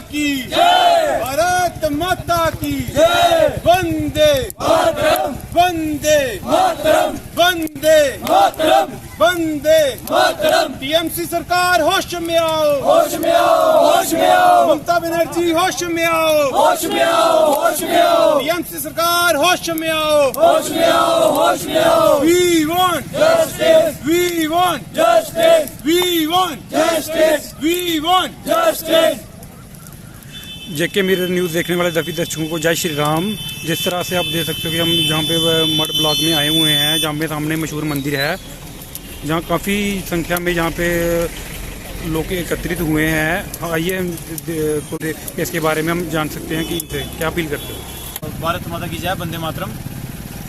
की जय, भारत माता की जय, वंदे मातरम, वंदे मातरम, वंदे मातरम, वंदे मातरम। टीएमसी सरकार होश में आओ, होश में आओ, होश में आओ। ममता बनर्जी होश में आओ, होश में आओ, होश में आओ। टीएमसी सरकार होश में आओ, होश में आओ, होश में आओ। We want justice, we want justice, we want justice, we want justice। JK mirror news देखने वाले सभी दर्शकों को जय श्री राम। जिस तरह से आप देख सकते हो कि हम जहाँ पे मड ब्लॉक में आए हुए हैं, जहाँ पे सामने मशहूर मंदिर है, जहाँ काफ़ी संख्या में जहाँ पे लोग एकत्रित हुए हैं। आइए इसके बारे में हम जान सकते हैं कि इनसे क्या अपील करते हो। भारत माता की जय, वंदे मातरम।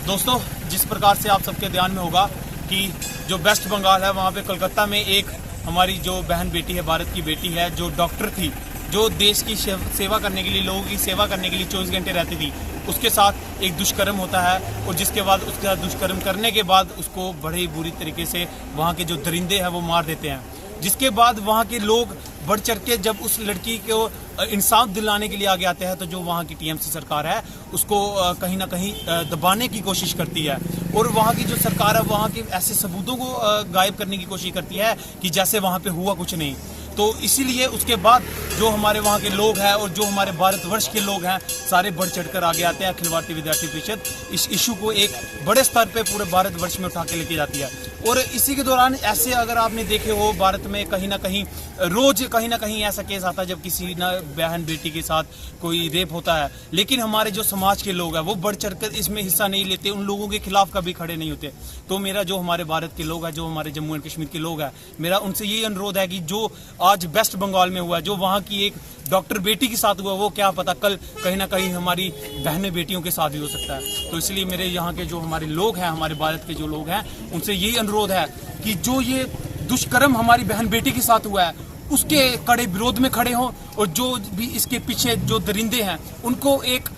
दोस्तों, जिस प्रकार से आप सबके ध्यान में होगा कि जो वेस्ट बंगाल है, वहाँ पे कोलकाता में एक हमारी जो बहन बेटी है, भारत की बेटी है, जो डॉक्टर थी, जो देश की सेवा करने के लिए, लोगों की सेवा करने के लिए 24 घंटे रहती थी, उसके साथ एक दुष्कर्म होता है और जिसके बाद उसके साथ दुष्कर्म करने के बाद उसको बड़े बुरी तरीके से वहाँ के जो दरिंदे हैं वो मार देते हैं। जिसके बाद वहाँ के लोग बढ़ चढ़ के जब उस लड़की को इंसाफ दिलाने के लिए आगे आते हैं, तो जो वहाँ की टीएमसी सरकार है उसको कहीं ना कहीं दबाने की कोशिश करती है और वहाँ की जो सरकार है वहाँ के ऐसे सबूतों को गायब करने की कोशिश करती है कि जैसे वहाँ पे हुआ कुछ नहीं। तो इसीलिए उसके बाद जो हमारे वहाँ के लोग हैं और जो हमारे भारतवर्ष के लोग हैं, सारे बढ़ चढ़कर आगे आते हैं। अखिल भारतीय विद्यार्थी परिषद इस इशू को एक बड़े स्तर पे पूरे भारतवर्ष में उठा के लेके जाती है। और इसी के दौरान ऐसे अगर आपने देखे हो, भारत में कहीं ना कहीं रोज कहीं ना कहीं ऐसा केस आता है जब किसी ना बहन बेटी के साथ कोई रेप होता है, लेकिन हमारे जो समाज के लोग हैं वो बढ़ चढ़कर इसमें हिस्सा नहीं लेते, उन लोगों के खिलाफ कभी खड़े नहीं होते। तो मेरा जो हमारे भारत के लोग हैं, जो हमारे जम्मू एंड कश्मीर के लोग हैं, मेरा उनसे यही अनुरोध है कि जो आज वेस्ट बंगाल में हुआ, जो वहाँ की एक डॉक्टर बेटी के साथ हुआ, वो क्या पता कल कहीं ना कहीं हमारी बहनें बेटियों के साथ भी हो सकता है। तो इसलिए मेरे यहाँ के जो हमारे लोग हैं, हमारे भारत के जो लोग हैं, उनसे यही अनुरोध है कि जो ये दुष्कर्म हमारी बहन बेटी के साथ हुआ है उसके कड़े विरोध में खड़े हों और जो भी इसके पीछे जो दरिंदे हैं उनको एक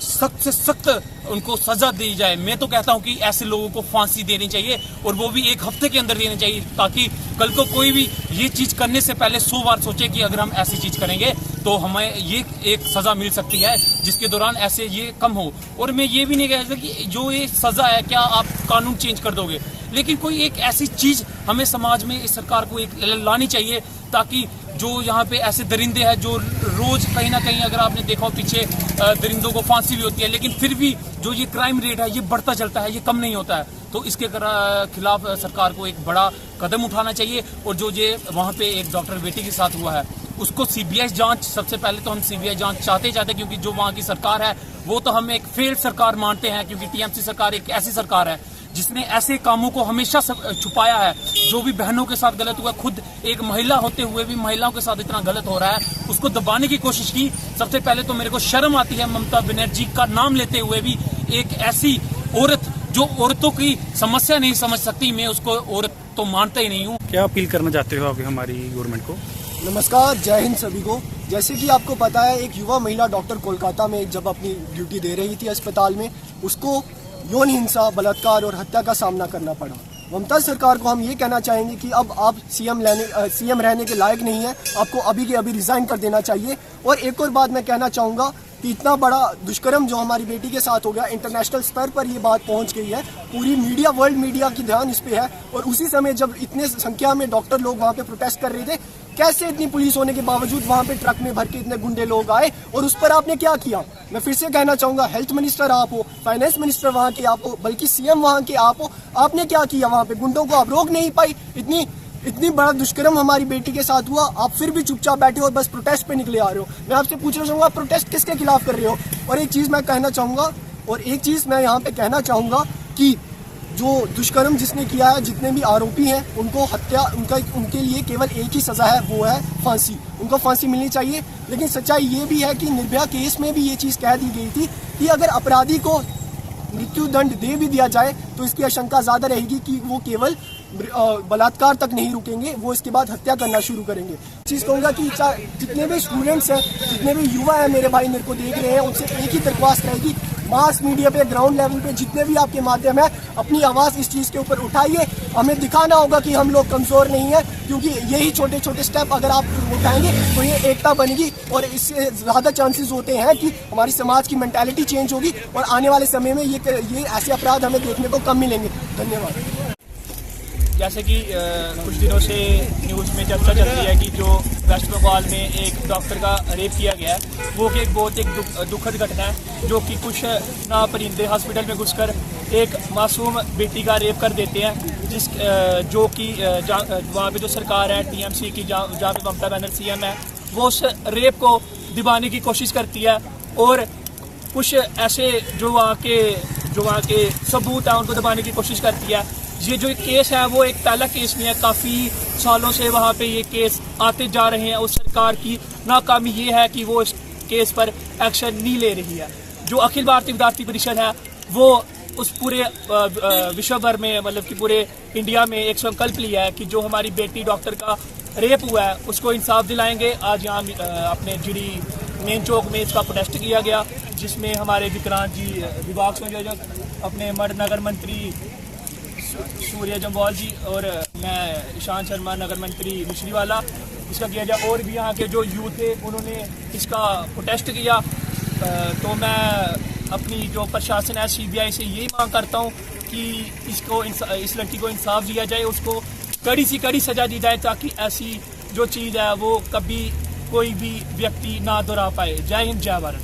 सख्त से सख्त उनको सजा दी जाए। मैं तो कहता हूं कि ऐसे लोगों को फांसी देनी चाहिए और वो भी 1 हफ्ते के अंदर देनी चाहिए, ताकि कल को कोई भी ये चीज करने से पहले 100 बार सोचे कि अगर हम ऐसी चीज करेंगे तो हमें ये एक सजा मिल सकती है जिसके दौरान ऐसे ये कम हो। और मैं ये भी नहीं कहता कि जो ये सजा है क्या आप कानून चेंज कर दोगे, लेकिन कोई एक ऐसी चीज हमें समाज में इस सरकार को एक लानी चाहिए ताकि जो यहाँ पे ऐसे दरिंदे हैं जो रोज कहीं ना कहीं, अगर आपने देखा हो पीछे दरिंदों को फांसी भी होती है, लेकिन फिर भी जो ये क्राइम रेट है ये बढ़ता चलता है, ये कम नहीं होता है। तो इसके खिलाफ सरकार को एक बड़ा कदम उठाना चाहिए। और जो ये वहाँ पे एक डॉक्टर बेटी के साथ हुआ है उसको सीबीआई जांच, सबसे पहले तो हम सीबीआई जांच चाहते क्योंकि जो वहाँ की सरकार है वो तो हम एक फेल्ड सरकार मानते हैं, क्योंकि टीएमसी सरकार एक ऐसी सरकार है जिसने ऐसे कामों को हमेशा छुपाया है। जो भी बहनों के साथ गलत हुआ, खुद एक महिला होते हुए भी महिलाओं के साथ इतना गलत हो रहा है, उसको दबाने की कोशिश की। सबसे पहले तो मेरे को शर्म आती है ममता बनर्जी का नाम लेते हुए भी, एक ऐसी औरत जो औरतों की समस्या नहीं समझ सकती, मैं उसको औरत तो मानता ही नहीं हूँ। क्या अपील करना चाहते हो आप हमारी गवर्नमेंट को? नमस्कार, जय हिंद सभी को। जैसे कि आपको पता है, एक युवा महिला डॉक्टर कोलकाता में जब अपनी ड्यूटी दे रही थी अस्पताल में, उसको यौन हिंसा, बलात्कार और हत्या का सामना करना पड़ा। ममता सरकार को हम ये कहना चाहेंगे कि अब आप सीएम रहने के लायक नहीं है, आपको अभी के अभी रिजाइन कर देना चाहिए। और एक और बात मैं कहना चाहूँगा कि इतना बड़ा दुष्कर्म जो हमारी बेटी के साथ हो गया, इंटरनेशनल स्तर पर ये बात पहुंच गई है, पूरी मीडिया, वर्ल्ड मीडिया की ध्यान इस पे है। और उसी समय जब इतने संख्या में डॉक्टर लोग वहाँ पे प्रोटेस्ट कर रहे थे, कैसे इतनी पुलिस होने के बावजूद वहाँ पे ट्रक में भर के इतने गुंडे लोग आए और उस पर आपने क्या किया? मैं फिर से कहना चाहूँगा, हेल्थ मिनिस्टर आप हो, फाइनेंस मिनिस्टर वहाँ के आप हो, बल्कि सीएम वहाँ के आप हो, आपने क्या किया? वहाँ पे गुंडों को आप रोक नहीं पाई। इतनी बड़ा दुष्कर्म हमारी बेटी के साथ हुआ, आप फिर भी चुपचाप बैठे हो, बस प्रोटेस्ट पे निकले आ रहे हो। मैं आपसे पूछना चाहूँगा, प्रोटेस्ट किसके खिलाफ कर रहे हो? और एक चीज़ मैं यहाँ पे कहना चाहूँगा कि जो दुष्कर्म जिसने किया है, जितने भी आरोपी हैं, उनको हत्या, उनके लिए केवल एक ही सज़ा है, वो है फांसी। उनको फांसी मिलनी चाहिए। लेकिन सच्चाई ये भी है कि निर्भया केस में भी ये चीज़ कह दी गई थी कि अगर अपराधी को मृत्यु दंड दे भी दिया जाए तो इसकी आशंका ज़्यादा रहेगी कि वो केवल बलात्कार तक नहीं रुकेंगे, वो इसके बाद हत्या करना शुरू करेंगे। चीज़ कहूँगा कि जितने भी स्टूडेंट्स हैं, जितने भी युवा हैं मेरे भाई मेरे को देख रहे हैं, उनसे एक ही दरख्वास्त रहेगी, मास मीडिया पे, ग्राउंड लेवल पे जितने भी आपके माध्यम है, अपनी आवाज़ इस चीज़ के ऊपर उठाइए। हमें दिखाना होगा कि हम लोग कमज़ोर नहीं हैं, क्योंकि यही छोटे छोटे स्टेप अगर आप उठाएंगे तो ये एकता बनेगी और इससे ज़्यादा चांसेस होते हैं कि हमारी समाज की मेंटालिटी चेंज होगी और आने वाले समय में ये ऐसे अपराध हमें देखने को कम मिलेंगे। धन्यवाद। जैसे कि कुछ दिनों से न्यूज़ में चर्चा चल रही है कि जो वेस्ट बंगाल में एक डॉक्टर का रेप किया गया है, वो कि एक बहुत दुखद घटना है, जो कि कुछ नापरिंदे हॉस्पिटल में घुसकर एक मासूम बेटी का रेप कर देते हैं, जो कि वहाँ पे जो सरकार है टीएमसी की, जहाँ पे ममता बनर्जी सीएम है, वो उस रेप को दबाने की कोशिश करती है और कुछ ऐसे जो वहाँ के सबूत हैं उनको दबाने की कोशिश करती है। ये जो केस है वो एक पहला केस नहीं है, काफ़ी सालों से वहाँ पे ये केस आते जा रहे हैं। उस सरकार की नाकामी ये है कि वो इस केस पर एक्शन नहीं ले रही है। जो अखिल भारतीय विद्यार्थी परिषद है वो उस पूरे विश्व भर में, मतलब कि पूरे इंडिया में एक संकल्प लिया है कि जो हमारी बेटी डॉक्टर का रेप हुआ है उसको इंसाफ दिलाएंगे। आज यहाँ अपने जीडी मेन चौक में इसका प्रोटेस्ट किया गया, जिसमें हमारे विक्रांत जी विभाग संयोजक, अपने मर्द नगर मंत्री सूर्य जम्वाल जी और मैं ईशान शर्मा नगर मंत्री मिश्रीवाला, इसका किया जाए। और भी यहाँ के जो यूथ थे उन्होंने इसका प्रोटेस्ट किया। तो मैं अपनी जो प्रशासन है सीबीआई से यही मांग करता हूँ कि इस लड़की को इंसाफ दिया जाए, उसको कड़ी से कड़ी सजा दी जाए, ताकि ऐसी जो चीज़ है वो कभी कोई भी व्यक्ति ना दोहरा पाए। जय हिंद, जय भारत।